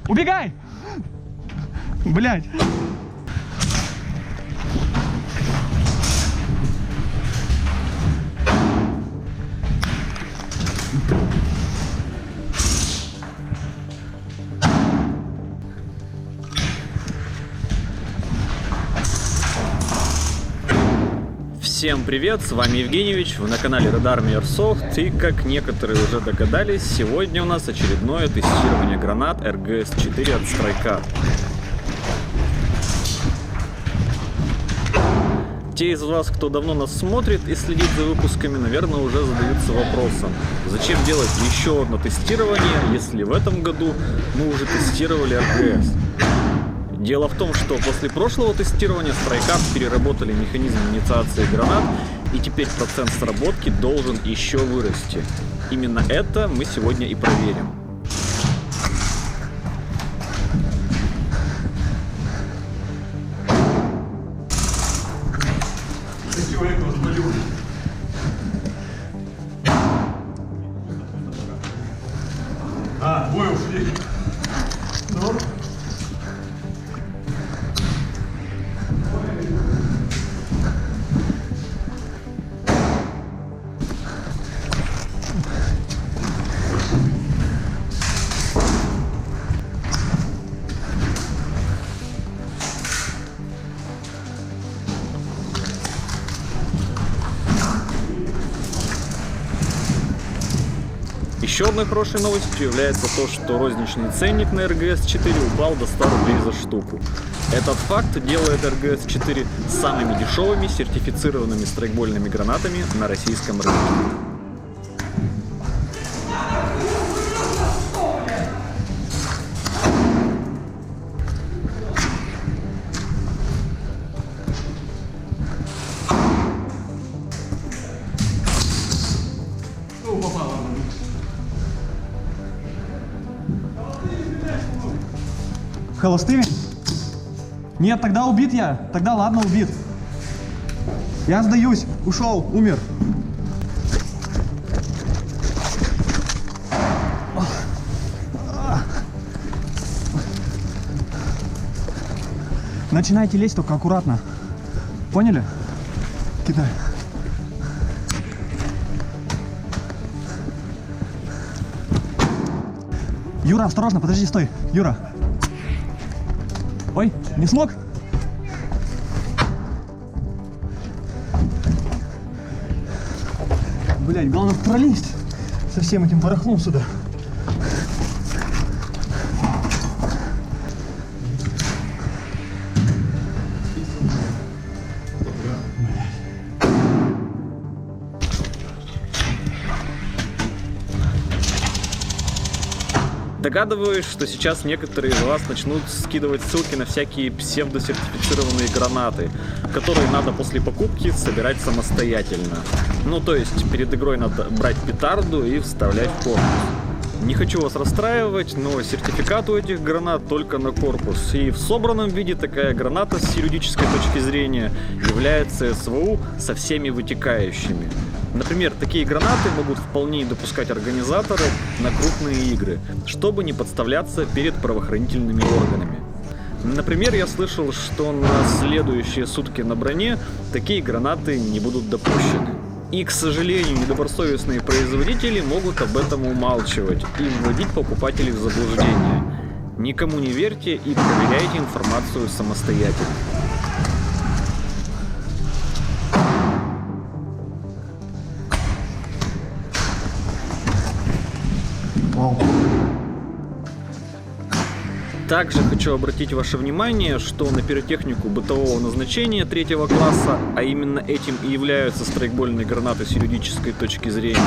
Убегай! Блядь. Всем привет, с вами Евгеньевич, вы на канале Red Army Airsoft, и как некоторые уже догадались, сегодня у нас очередное тестирование гранат РГС-4 от StrikeArt. Те из вас, кто давно нас смотрит и следит за выпусками, наверное, уже задаются вопросом, зачем делать еще одно тестирование, если в этом году мы уже тестировали РГС. Дело в том, что после прошлого тестирования StrikeArt переработали механизм инициации гранат, и теперь процент сработки должен еще вырасти. Именно это мы сегодня и проверим. Двое ушли. Ну. Еще одной хорошей новостью является то, что розничный ценник на РГС-4 упал до 100 рублей за штуку. Этот факт делает РГС-4 самыми дешевыми сертифицированными страйкбольными гранатами на российском рынке. Холостыми? Нет, тогда убит я. Тогда ладно, убит. Я сдаюсь. Ушел, умер. Начинайте лезть, только аккуратно. Поняли? Кидай. Юра, осторожно, подожди, стой. Юра. Ой, не смог? Блять, главное пролезть со всем этим барахлом сюда. Догадываюсь, что сейчас некоторые из вас начнут скидывать ссылки на всякие псевдосертифицированные гранаты, которые надо после покупки собирать самостоятельно. Ну, то есть, перед игрой надо брать петарду и вставлять в корпус. Не хочу вас расстраивать, но сертификат у этих гранат только на корпус. И в собранном виде такая граната с юридической точки зрения является СВУ со всеми вытекающими. Например, такие гранаты могут вполне допускать организаторы на крупные игры, чтобы не подставляться перед правоохранительными органами. Например, я слышал, что на следующие сутки на броне такие гранаты не будут допущены. И, к сожалению, недобросовестные производители могут об этом умалчивать и вводить покупателей в заблуждение. Никому не верьте и проверяйте информацию самостоятельно. Также хочу обратить ваше внимание, что на пиротехнику бытового назначения 3-го класса, а именно этим и являются страйкбольные гранаты с юридической точки зрения,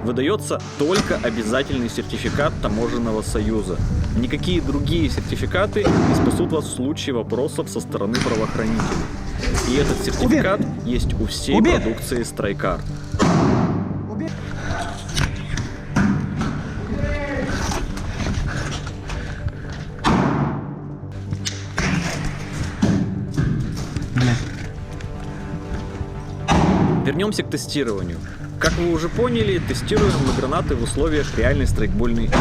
выдается только обязательный сертификат Таможенного союза. Никакие другие сертификаты не спасут вас в случае вопросов со стороны правоохранителей. И этот сертификат есть у всей продукции StrikeArt. Вернемся к тестированию. Как вы уже поняли, тестируем мы гранаты в условиях реальной страйкбольной игры.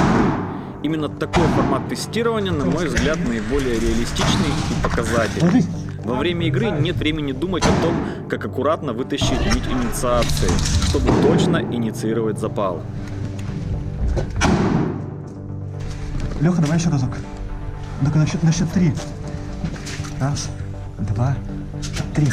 Именно такой формат тестирования, на мой взгляд, наиболее реалистичный и показательный. Во время игры нет времени думать о том, как аккуратно вытащить нить инициации, чтобы точно инициировать запал. Леха, давай еще разок. Только на счет 3. Раз, два, 3.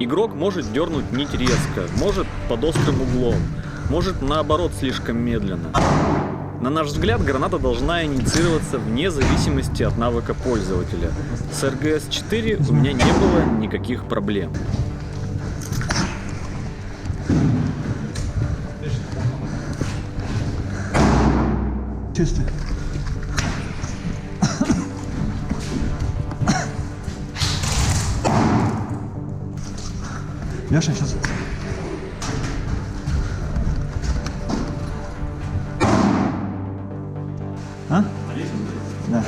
Игрок может дернуть нить резко, может под острым углом, может наоборот слишком медленно. На наш взгляд, граната должна инициироваться вне зависимости от навыка пользователя. С РГС-4 у меня не было никаких проблем. Чисто. Яша, сейчас. А? Да.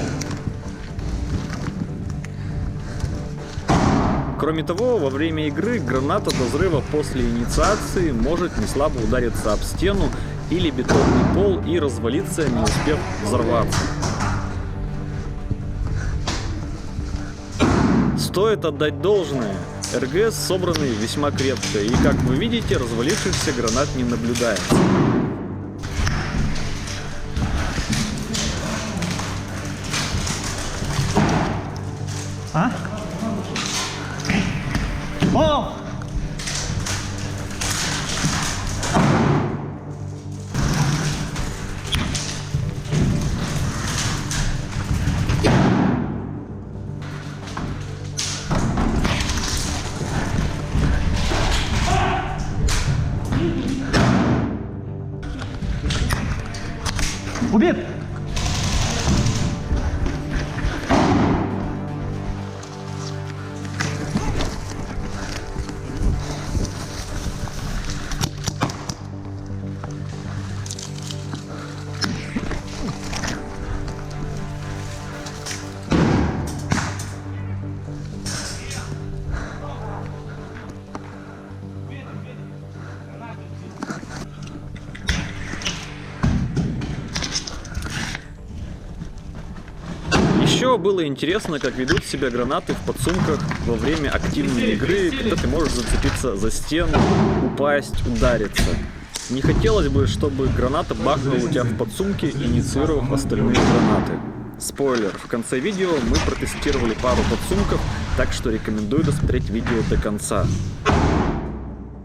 Кроме того, во время игры граната до взрыва после инициации может неслабо удариться об стену или бетонный пол и развалиться, не успев взорваться. Стоит отдать должное, РГС собраны весьма крепко, и, как вы видите, развалившихся гранат не наблюдается. А? О! Убит! Еще было интересно, как ведут себя гранаты в подсумках во время активной игры, когда ты можешь зацепиться за стену, упасть, удариться. Не хотелось бы, чтобы граната бахнула у тебя в подсумке, инициировав остальные гранаты. Спойлер, в конце видео мы протестировали пару подсумков, так что рекомендую досмотреть видео до конца.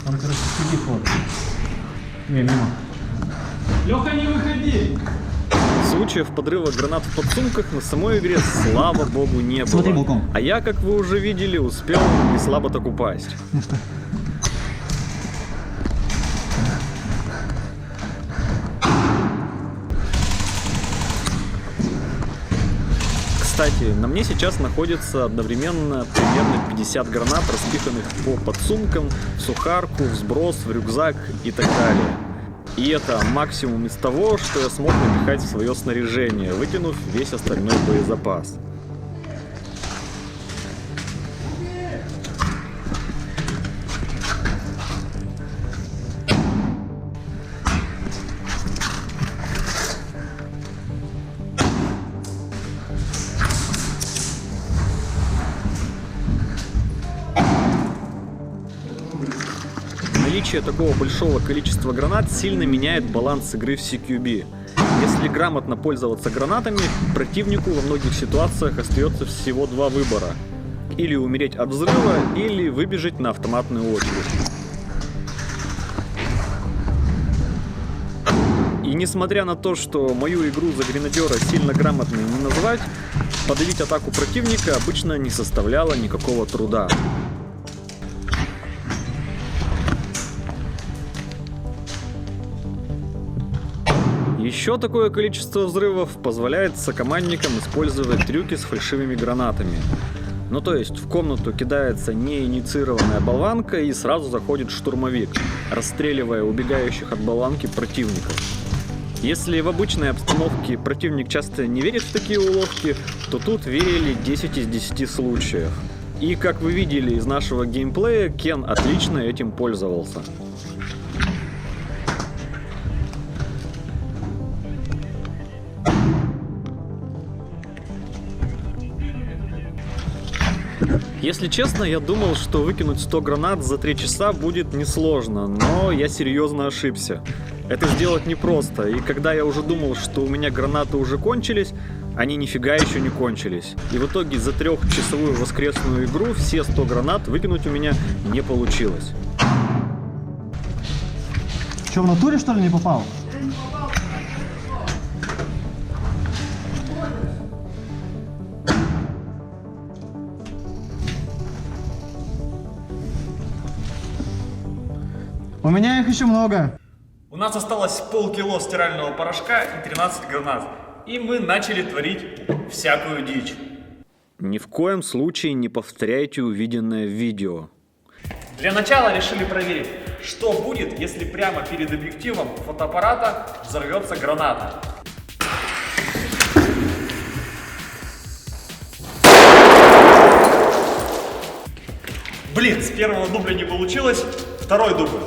Он, короче, сидит вот. Не, мимо. Леха, не выходи! Случаев подрыва гранат в подсумках на самой игре, слава богу, не было. Смотри, балкон. А я, как вы уже видели, успел не слабо так упасть. Ну что? Кстати, на мне сейчас находится одновременно примерно 50 гранат, распиханных по подсумкам, в сухарку, в сброс, в рюкзак и так далее. И это максимум из того, что я смог напихать в свое снаряжение, выкинув весь остальной боезапас. Наличие такого большого количества гранат сильно меняет баланс игры в CQB. Если грамотно пользоваться гранатами, противнику во многих ситуациях остается всего два выбора. Или умереть от взрыва, или выбежать на автоматную очередь. И несмотря на то, что мою игру за гренадера сильно грамотной не назвать, подавить атаку противника обычно не составляло никакого труда. Еще такое количество взрывов позволяет сокомандникам использовать трюки с фальшивыми гранатами. Ну то есть в комнату кидается неинициированная болванка и сразу заходит штурмовик, расстреливая убегающих от болванки противников. Если в обычной обстановке противник часто не верит в такие уловки, то тут верили 10 из 10 случаев. И как вы видели из нашего геймплея, Кен отлично этим пользовался. Если честно, я думал, что выкинуть 100 гранат за 3 часа будет несложно, но я серьезно ошибся. Это сделать непросто, и когда я уже думал, что у меня гранаты уже кончились, они нифига еще не кончились. И в итоге за 3-часовую воскресную игру все 100 гранат выкинуть у меня не получилось. Че, в натуре что ли не попал? У меня их еще много. У нас осталось полкило стирального порошка и 13 гранат. И мы начали творить всякую дичь. Ни в коем случае не повторяйте увиденное в видео. Для начала решили проверить, что будет, если прямо перед объективом фотоаппарата взорвется граната. Блин, с первого дубля не получилось, второй дубль.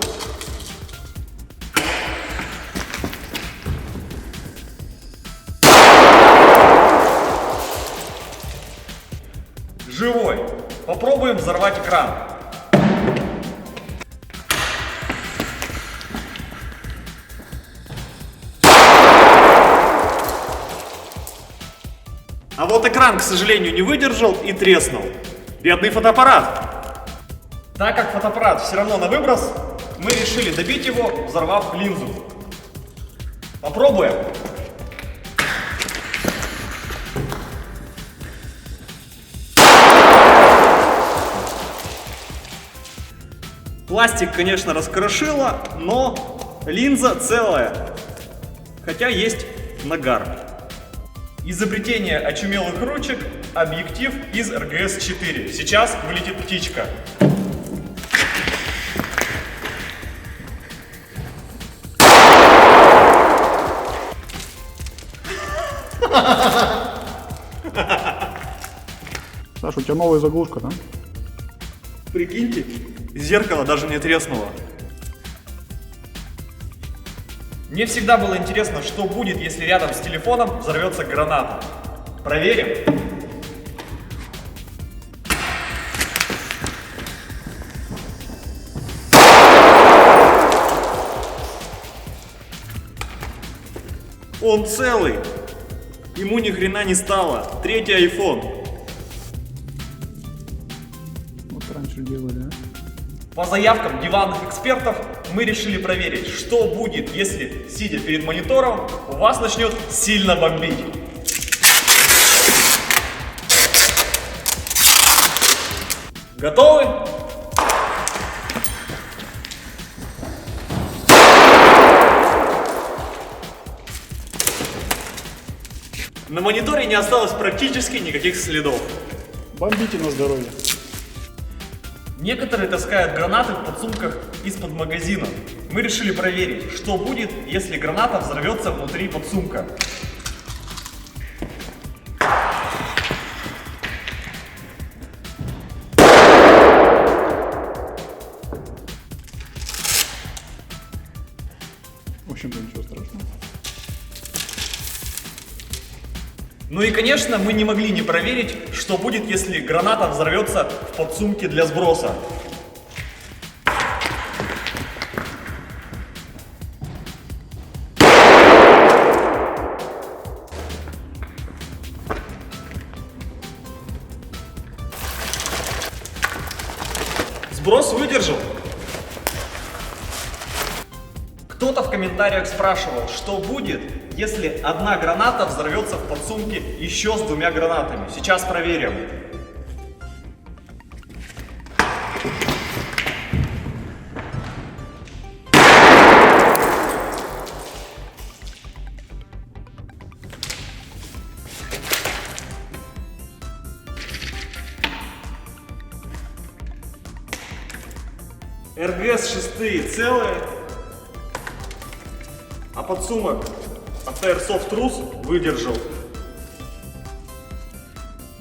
Живой. Попробуем взорвать экран. А вот экран, к сожалению, не выдержал и треснул. Бедный фотоаппарат. Так как фотоаппарат все равно на выброс, мы решили добить его, взорвав линзу. Попробуем. Пластик, конечно, раскрошило, но линза целая. Хотя есть нагар. Изобретение очумелых ручек, объектив из РГС-4. Сейчас вылетит птичка. Саша, у тебя новая заглушка, да? Прикиньте, зеркало даже не треснуло. Мне всегда было интересно, что будет, если рядом с телефоном взорвется граната. Проверим. Он целый. Ему ни хрена не стало. Третий iPhone. Вот раньше делали, а? По заявкам диванных экспертов мы решили проверить, что будет, если, сидя перед монитором, у вас начнет сильно бомбить. Готовы? На мониторе не осталось практически никаких следов. Бомбите на здоровье. Некоторые таскают гранаты в подсумках из-под магазина. Мы решили проверить, что будет, если граната взорвется внутри подсумка. В общем-то, ничего страшного. Ну и, конечно, мы не могли не проверить, что будет, если граната взорвется в подсумке для сброса. Сброс выдержал. Кто-то в комментариях спрашивал, что будет, если одна граната взорвется в подсумке еще с 2 гранатами. Сейчас проверим. РГС 6 целые, а подсумок от Airsoft Rus выдержал.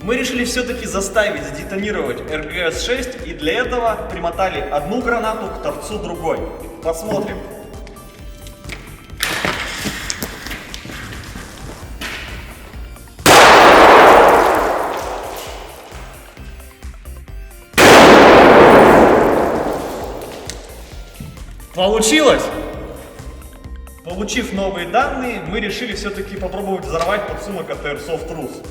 Мы решили все-таки заставить сдетонировать РГС-6 и для этого примотали одну гранату к торцу другой. Посмотрим. Получилось! Получив новые данные, мы решили все-таки попробовать взорвать подсумок от Airsoft Rus.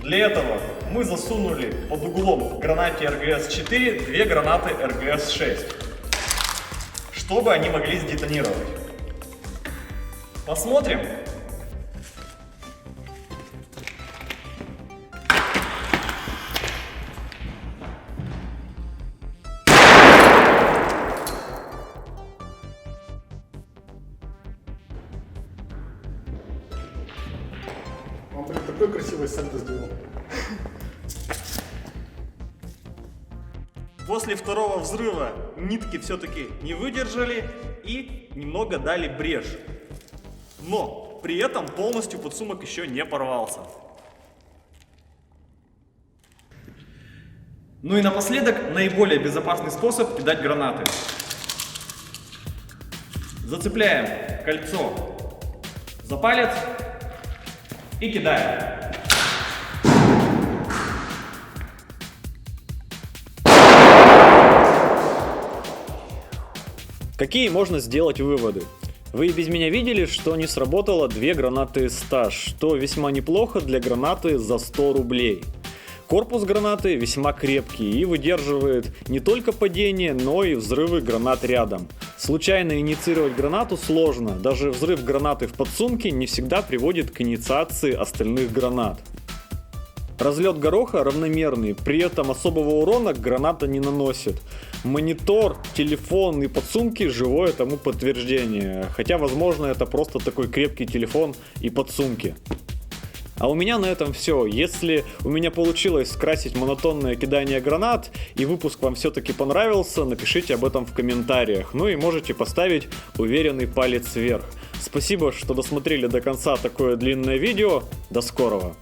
Для этого мы засунули под углом в гранате РГС-4 две гранаты РГС-6, чтобы они могли сдетонировать. Посмотрим. Он, блин, такой красивый сальто сделал. После второго взрыва нитки все-таки не выдержали и немного дали брешь. Но при этом полностью подсумок еще не порвался. Ну и напоследок наиболее безопасный способ кидать гранаты. Зацепляем кольцо за палец и кидаем. Какие можно сделать выводы? Вы и без меня видели, что не сработало две гранаты Стаж, что весьма неплохо для гранаты за 100 рублей. Корпус гранаты весьма крепкий и выдерживает не только падение, но и взрывы гранат рядом. Случайно инициировать гранату сложно, даже взрыв гранаты в подсумке не всегда приводит к инициации остальных гранат. Разлет гороха равномерный, при этом особого урона граната не наносит. Монитор, телефон и подсумки – живое тому подтверждение, хотя возможно это просто такой крепкий телефон и подсумки. А у меня на этом все. Если у меня получилось скрасить монотонное кидание гранат и выпуск вам все-таки понравился, напишите об этом в комментариях. Ну и можете поставить уверенный палец вверх. Спасибо, что досмотрели до конца такое длинное видео. До скорого!